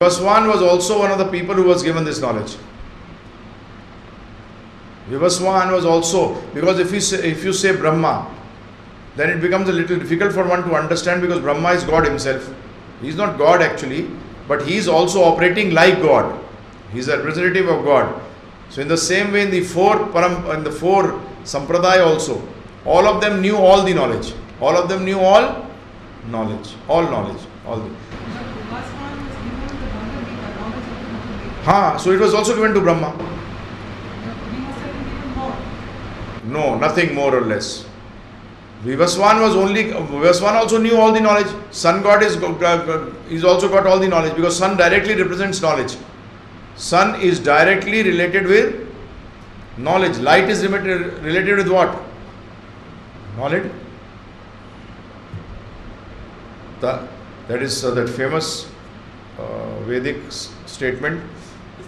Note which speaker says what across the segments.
Speaker 1: Vivaswan was also one of the people who was given this knowledge. Vivaswan was also, because if you say Brahma, then it becomes a little difficult for one to understand, because Brahma is God himself. He is not God actually, but he is also operating like God. He is a representative of God. So in the same way, in the four Sampradaya also, all of them knew all the knowledge. All of them knew all knowledge. All knowledge. All the. So it was also given to Brahma. No, nothing more or less. Vivaswan also knew all the knowledge. Sun God is also got all the knowledge, because sun directly represents knowledge. Sun is directly related with knowledge. Light is related with what? Knowledge. That is that famous Vedic statement.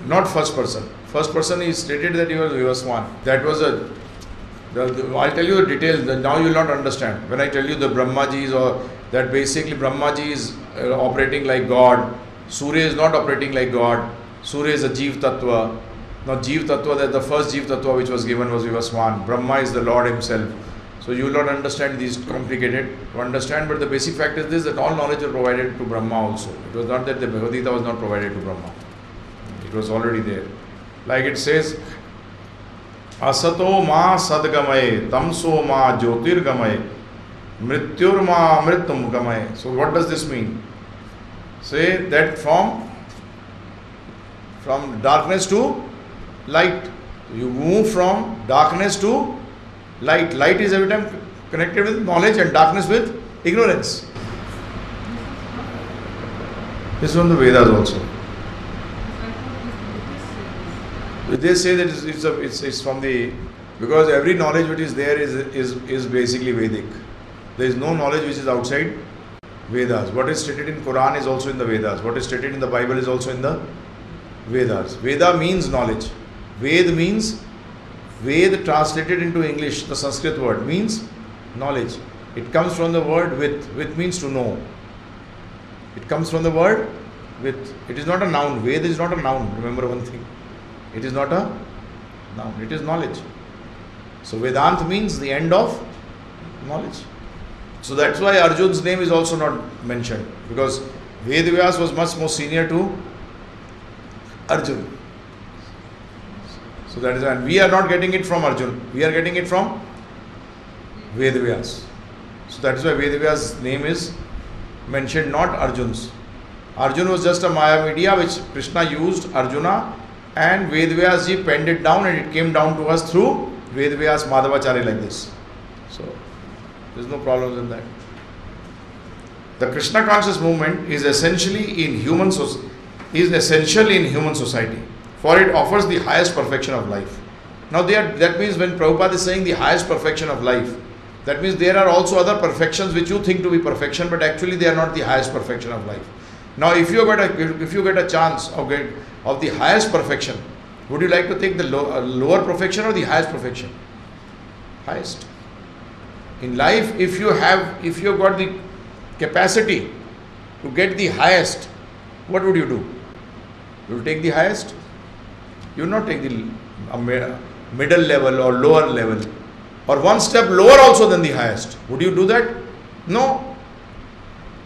Speaker 1: Not first person. First person is stated that he was Vivaswan. That was I'll tell you the details. Now you will not understand. When I tell you the Brahmaji or that basically Brahmaji is operating like God. Surya is not operating like God. Surya is a Jeev Tattva. Now Jeev Tattva, that the first Jeev Tattva which was given was Vivaswan. Brahma is the Lord himself. So you will not understand these complicated to understand, but the basic fact is this, that all knowledge was provided to Brahma also. It was not that the Bhagavad Gita was not provided to Brahma. It was already there. Like it says, Asato ma sadgamaye, tamso ma jyotirgamaye, mrityur ma amritum gamaye. So what does this mean? Say that from darkness to light. You move from darkness to light. Light is every time connected with knowledge and darkness with ignorance. This is from the Vedas also. They say that it's from the, because every knowledge which is there is basically Vedic. There is no knowledge which is outside Vedas. What is stated in Quran is also in the Vedas. What is stated in the Bible is also in the Vedas. Veda means knowledge. Ved means, Ved translated into English, the Sanskrit word, means knowledge. It comes from the word with. With means to know. It comes from the word with. It is not a noun. Ved is not a noun. Remember one thing. It is not a noun. It is knowledge. So Vedant means the end of knowledge. So that's why Arjun's name is also not mentioned, because Vedvyas was much more senior to Arjun. So that is why, and we are not getting it from Arjun. We are getting it from Vedvyas. So that is why Vedvyas' name is mentioned, not Arjun's. Arjun was just a Maya media which Krishna used Arjuna, and Vedvyas ji penned it down, and it came down to us through Vedvyas Madhavacharya like this. So there is no problem in that. The Krishna conscious movement is essentially in human society. For it offers the highest perfection of life. Now that means when Prabhupada is saying the highest perfection of life, that means there are also other perfections which you think to be perfection, but actually they are not the highest perfection of life. Now if you get a chance of the highest perfection, would you like to take the lower perfection or the highest perfection? Highest. In life, if you have got the capacity to get the highest, what would you do? You will take the highest? You will not take the middle level or lower level, or one step lower also than the highest. Would you do that? No.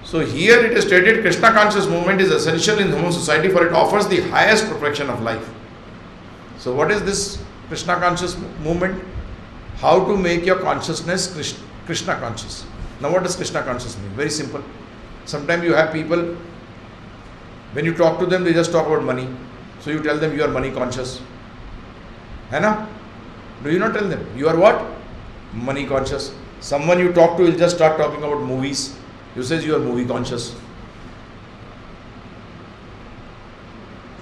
Speaker 1: So here it is stated, Krishna conscious movement is essential in human society, for it offers the highest perfection of life. So what is this Krishna conscious movement? How to make your consciousness Krishna conscious. Now what does Krishna conscious mean? Very simple. Sometimes you have people, when you talk to them, they just talk about money. So you tell them you are money conscious. Hai na? Do you not tell them? You are what? Money conscious. Someone you talk to will just start talking about movies. You say you are movie conscious.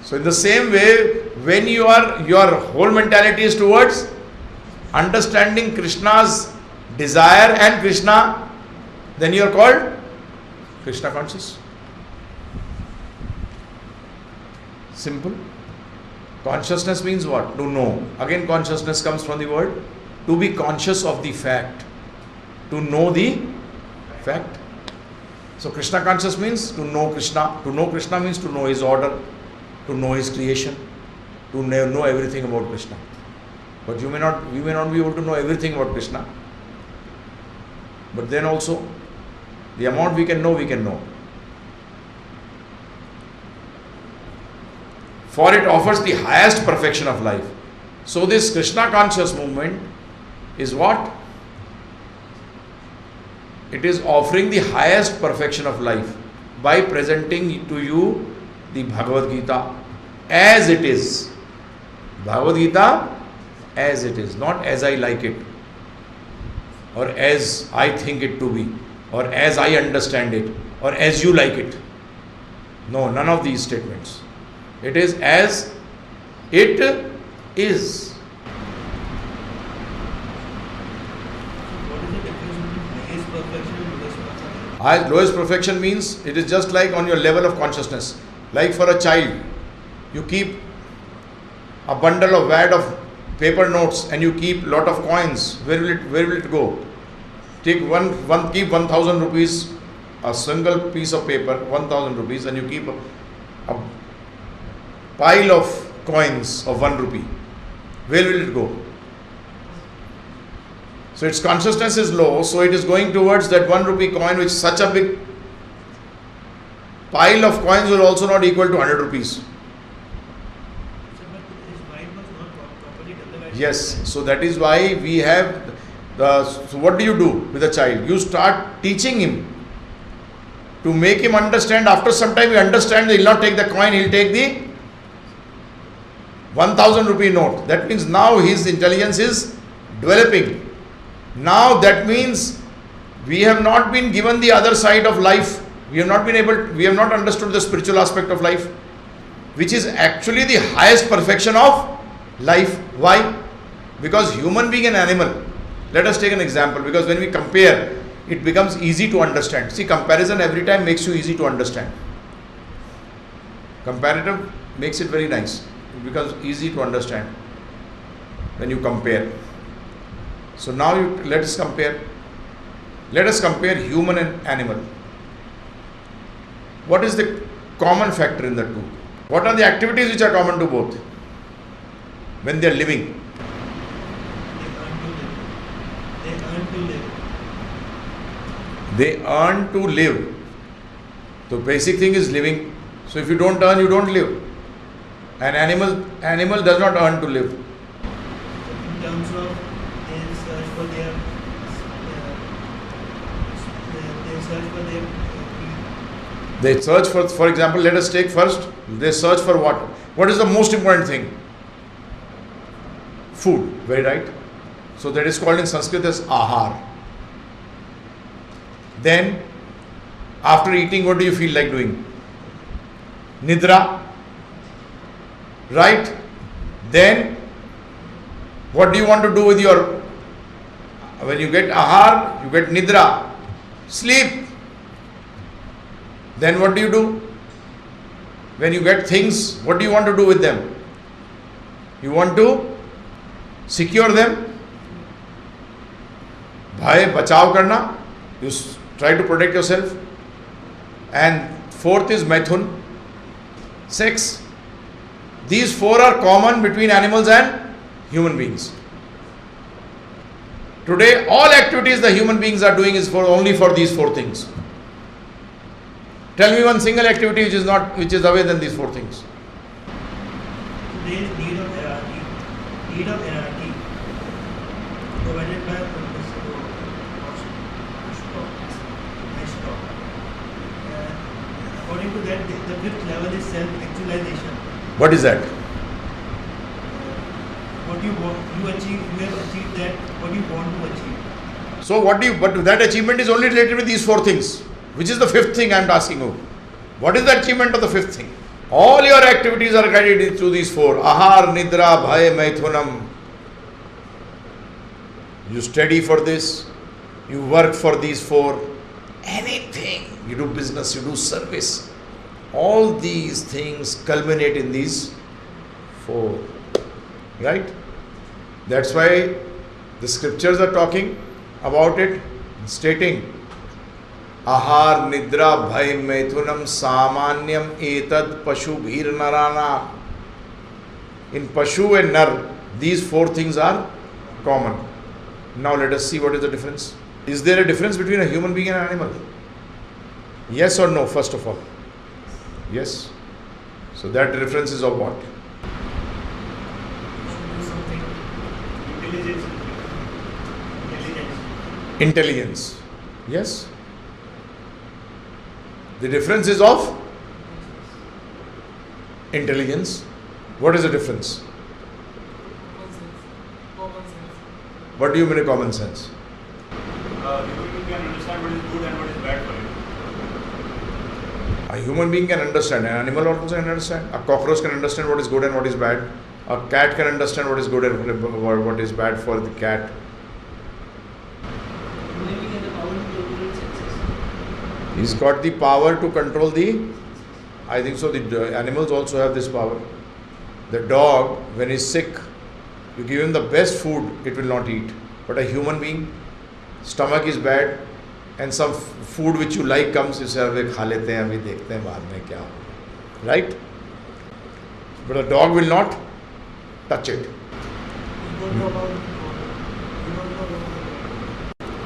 Speaker 1: So in the same way, when your whole mentality is towards understanding Krishna's desire and Krishna, then you are called Krishna conscious. Simple. Consciousness means what? To know. Again, consciousness comes from the word to be conscious of the fact. To know the fact. So Krishna conscious means to know Krishna. To know Krishna means to know his order, to know his creation, to know everything about Krishna. But we may not be able to know everything about Krishna. But then also, the amount we can know. For it offers the highest perfection of life. So this Krishna conscious movement is what? It is offering the highest perfection of life by presenting to you the Bhagavad Gita as it is. Bhagavad Gita as it is, not as I like it, or as I think it to be, or as I understand it, or as you like it. No, none of these statements. It is as it is. Lowest perfection means it is just like on your level of consciousness. Like for a child, you keep a bundle of wad of paper notes and you keep lot of coins. Where will it go? Take keep 1,000 rupees, a single piece of paper, 1,000 rupees, and you keep a pile of coins of 1 rupee. Where will it go? So its consciousness is low, so it is going towards that 1 rupee coin, which such a big pile of coins will also not equal to 100 rupees. Yes, so that is why we have so what do you do with a child? You start teaching him to make him understand. After some time he understands, he will not take the coin, he will take the 1,000 rupee note. That means now his intelligence is developing. Now that means we have not been given the other side of life. We have not understood the spiritual aspect of life, which is actually the highest perfection of life. Why? Because human being and animal. Let us take an example, because when we compare, it becomes easy to understand. See, comparison every time makes you easy to understand. Comparative makes it very nice. It becomes easy to understand when you compare. So now let us compare. Let us compare human and animal. What is the common factor in the two? What are the activities which are common to both when they are living? They earn to live. The basic thing is living. So if you don't earn, you don't live. An animal does not earn to live.
Speaker 2: In terms of they search for their
Speaker 1: They search for example, let us take first, they search for what? What is the most important thing? Food, very right. So that is called in Sanskrit as ahar. Then, after eating, what do you feel like doing? Nidra. Right? Then, what do you want to do with your, when you get ahar, you get nidra, sleep. Then what do you do? When you get things, what do you want to do with them? You want to secure them. Bhai, bachav karna. You try to protect yourself. And fourth is maithun, sex. These four are common between animals and human beings. Today, all activities the human beings are doing is only for these four things. Tell me one single activity which is away than these four things.
Speaker 2: There is need of hierarchy provided by Professor Ashtok. According to that, the fifth level is self-actualization.
Speaker 1: What is that?
Speaker 2: What you want, you have achieved that. What you want to achieve.
Speaker 1: So but that achievement is only related with these four things. Which is the fifth thing I am asking you? What is the achievement of the fifth thing? All your activities are guided through these four. Ahar, Nidra, Bhai, Maithunam. You study for this. You work for these four. Anything. You do business, you do service. All these things culminate in these four. Right? That's why the scriptures are talking about it, stating Ahar, Nidra, Bhai, Maithunam, Samanyam, Etad, Pashu, Bhir, Narana. In Pashu and Nar, these four things are common. Now let us see what is the difference. Is there a difference between a human being and an animal? Yes or no, first of all? Yes. So that difference is of what?
Speaker 2: Something. Intelligence.
Speaker 1: Intelligence. Yes. The difference is of intelligence. What is the difference?
Speaker 3: Common sense.
Speaker 1: What do you mean common sense?
Speaker 4: Human being can understand what is good and what is bad for it.
Speaker 1: A human being can understand, an animal also can understand. A cockroach can understand what is good and what is bad. A cat can understand what is good and what is bad for the cat.
Speaker 3: Maybe get the power to control its senses.
Speaker 1: He's got the power to control I think so, the animals also have this power. The dog, when he's sick, you give him the best food, it will not eat. But a human being, stomach is bad, and some food which you like comes, you say, "Abhi kha lete hain, abhi dekhte hain baad mein kya hoga." Right? But a dog will not touch it.
Speaker 3: You don't know about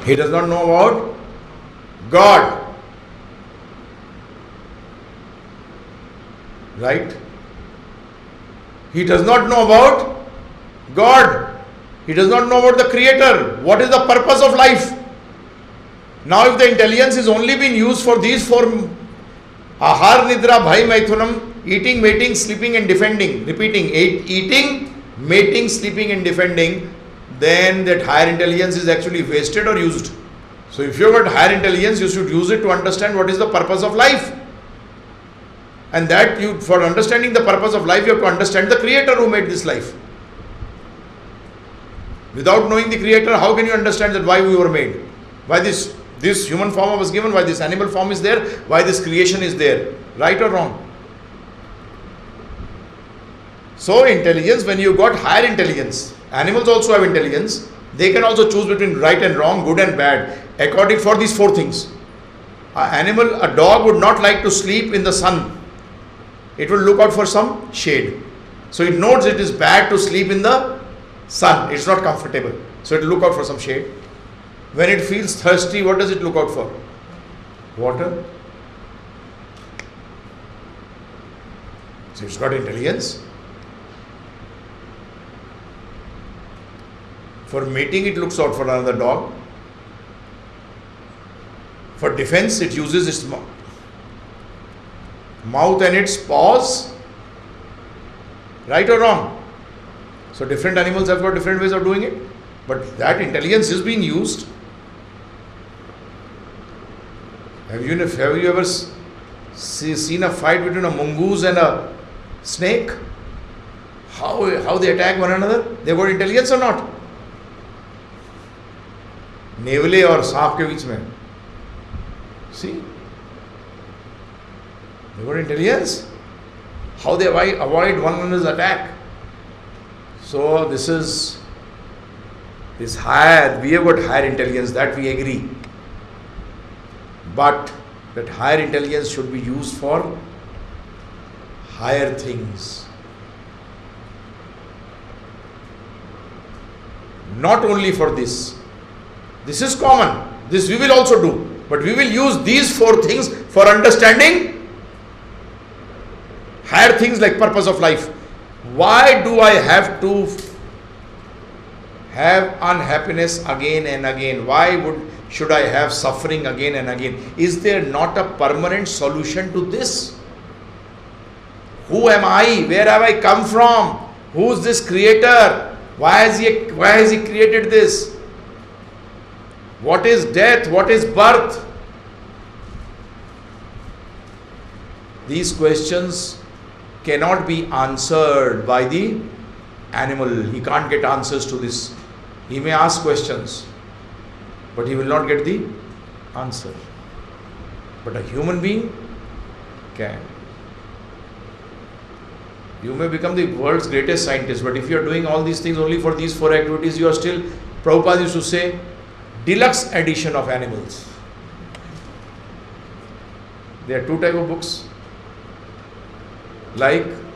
Speaker 1: He does not know about God. Right? He does not know about God. He does not know about the Creator. What is the purpose of life? Now, if the intelligence is only been used for these four, Ahar, Nidra, Bhai, Maithunam, eating, mating, sleeping and defending, repeating, eating, mating, sleeping and defending, then that higher intelligence is actually wasted or used. So, if you have got higher intelligence, you should use it to understand what is the purpose of life. And that for understanding the purpose of life, you have to understand the Creator who made this life. Without knowing the Creator, how can you understand that why we were made? Why this human form was given, why this animal form is there, why this creation is there. Right or wrong? So intelligence, when you got higher intelligence, animals also have intelligence, they can also choose between right and wrong, good and bad, according for these four things. A dog would not like to sleep in the sun. It will look out for some shade. So it knows it is bad to sleep in the sun. It's not comfortable. So it will look out for some shade. When it feels thirsty, what does it look out for? Water. So it's got intelligence. For mating, it looks out for another dog. For defense, it uses its mouth and its paws. Right or wrong? So different animals have got different ways of doing it. But that intelligence is being used. Have you ever seen a fight between a mongoose and a snake? How they attack one another? They got intelligence or not? नेवले और सांप के बीच में. See? They got intelligence. How they avoid one another's attack. So this higher, we have got higher intelligence, that we agree. But that higher intelligence should be used for higher things. Not only for this. This is common. This we will also do. But we will use these four things for understanding higher things like purpose of life. Why do I have to have unhappiness again and again? Why should I have suffering again and again? Is there not a permanent solution to this? Who am I? Where have I come from? Who is this Creator? Why has He created this? What is death? What is birth? These questions cannot be answered by the animal. He can't get answers to this. He may ask questions, but he will not get the answer. But a human being can. You may become the world's greatest scientist, but if you are doing all these things only for these four activities, you are still, Prabhupada used to say, deluxe edition of animals. There are two type of books, like